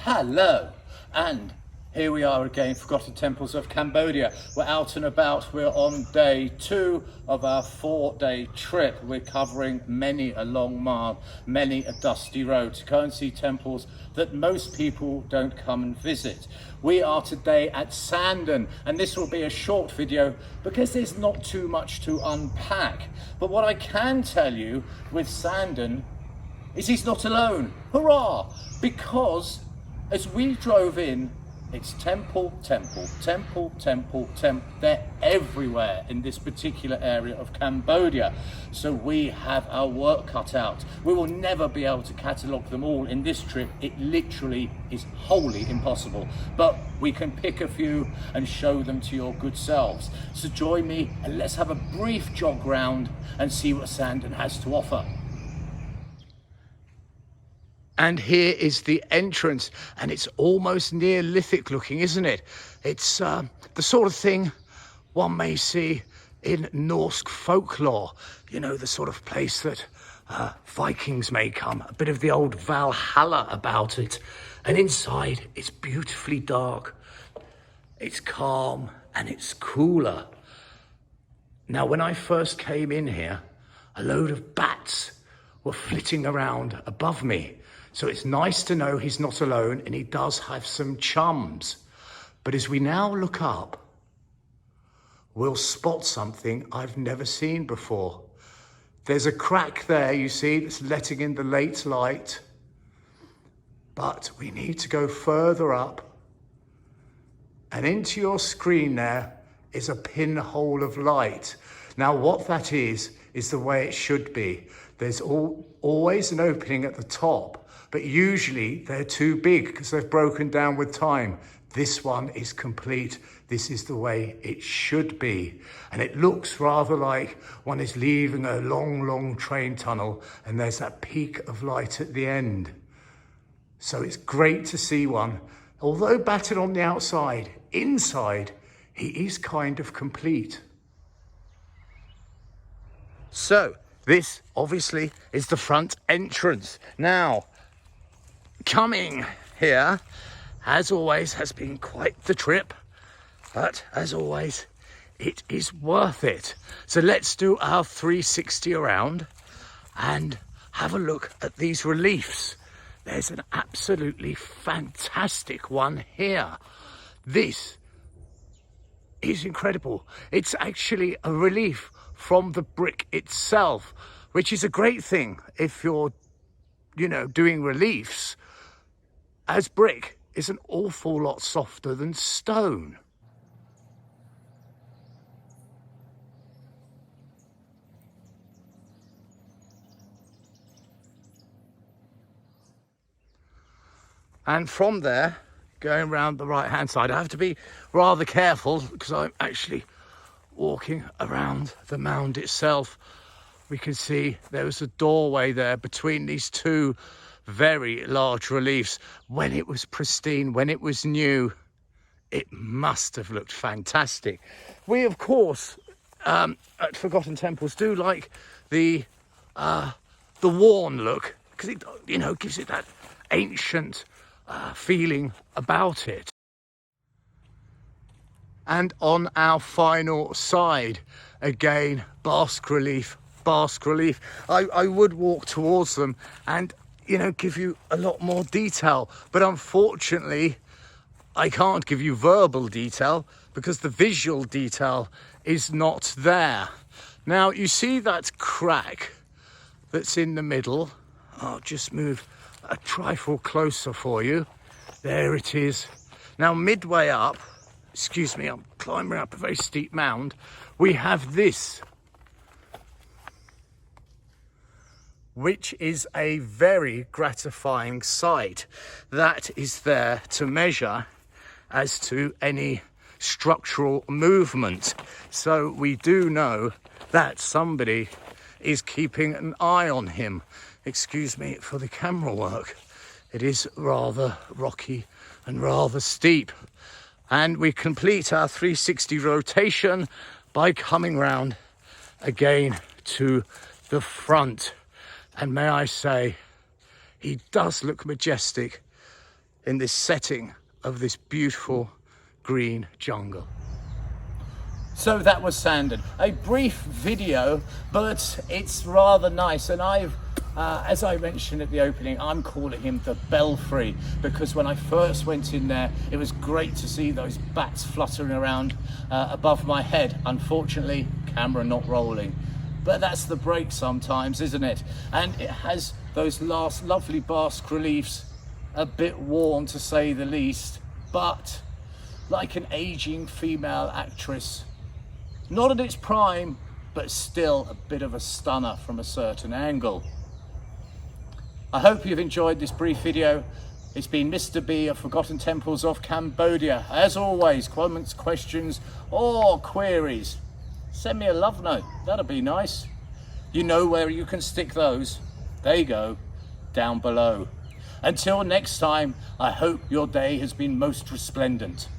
Hello, and here we are again, Forgotten Temples of Cambodia. We're out and about. We're on day 2 of our 4-day trip. We're covering many a long mile, many a dusty road to go and see temples that most people don't come and visit. We are today at Sandan, and this will be a short video because there's not too much to unpack. But what I can tell you with Sandan is he's not alone. Hurrah! Because as we drove in, it's temple. They're everywhere in this particular area of Cambodia. So we have our work cut out. We will never be able to catalogue them all in this trip. It literally is wholly impossible. But we can pick a few and show them to your good selves. So join me and let's have a brief jog round and see what Sandan has to offer. And here is the entrance, and it's almost Neolithic looking, isn't it? It's the sort of thing one may see in Norse folklore, you know, the sort of place that Vikings may come, a bit of the old Valhalla about it. And inside, it's beautifully dark, it's calm, and it's cooler. Now, when I first came in here, a load of bats were flitting around above me. So it's nice to know he's not alone, and he does have some chums. But as we now look up, we'll spot something I've never seen before. There's a crack there, you see, that's letting in the late light. But we need to go further up. And into your screen there is a pinhole of light. Now what that is the way it should be. There's always an opening at the top, but usually they're too big because they've broken down with time. This one is complete. This is the way it should be. And it looks rather like one is leaving a long train tunnel, and there's that peak of light at the end. So it's great to see one. Although battered on the outside, inside, he is kind of complete. So this obviously is the front entrance. Now, coming here, as always, has been quite the trip, but as always, it is worth it. So let's do our 360 around and have a look at these reliefs. There's an absolutely fantastic one here. This is incredible. It's actually a relief from the brick itself, which is a great thing if you're, you know, doing reliefs, as brick is an awful lot softer than stone. And from there, going around the right hand side, I have to be rather careful because I'm actually walking around the mound itself. We can see there was a doorway there between these two very large reliefs. When it was pristine, when it was new, it must have looked fantastic. We, of course, at Forgotten Temples do like the worn look because it, you know, gives it that ancient feeling about it. And on our final side, again, basque relief. I would walk towards them and, you know, give you a lot more detail, but unfortunately I can't give you verbal detail because the visual detail is not there. Now you see that crack that's in the middle. I'll just move a trifle closer for you. There it is. Now midway up, excuse me, I'm climbing up a very steep mound, we have this, which is a very gratifying sight. That is there to measure as to any structural movement. So we do know that somebody is keeping an eye on him. Excuse me for the camera work. It is rather rocky and rather steep. And we complete our 360 rotation by coming round again to the front. And may I say, he does look majestic. in this setting of this beautiful green jungle. So that was Sandan. A brief video, but it's rather nice. And as I mentioned at the opening, I'm calling him the Belfry, because when I first went in there, it was great to see those bats fluttering around above my head. Unfortunately, camera not rolling. But that's the break sometimes, isn't it? And it has those last lovely basque reliefs, a bit worn to say the least, but like an aging female actress. Not at its prime, but still a bit of a stunner from a certain angle. I hope you've enjoyed this brief video. It's been Mr. B of Forgotten Temples of Cambodia. As always, comments, questions, or queries, send me a love note. That'd be nice. You know where you can stick those. There you go, down below. Until next time, I hope your day has been most resplendent.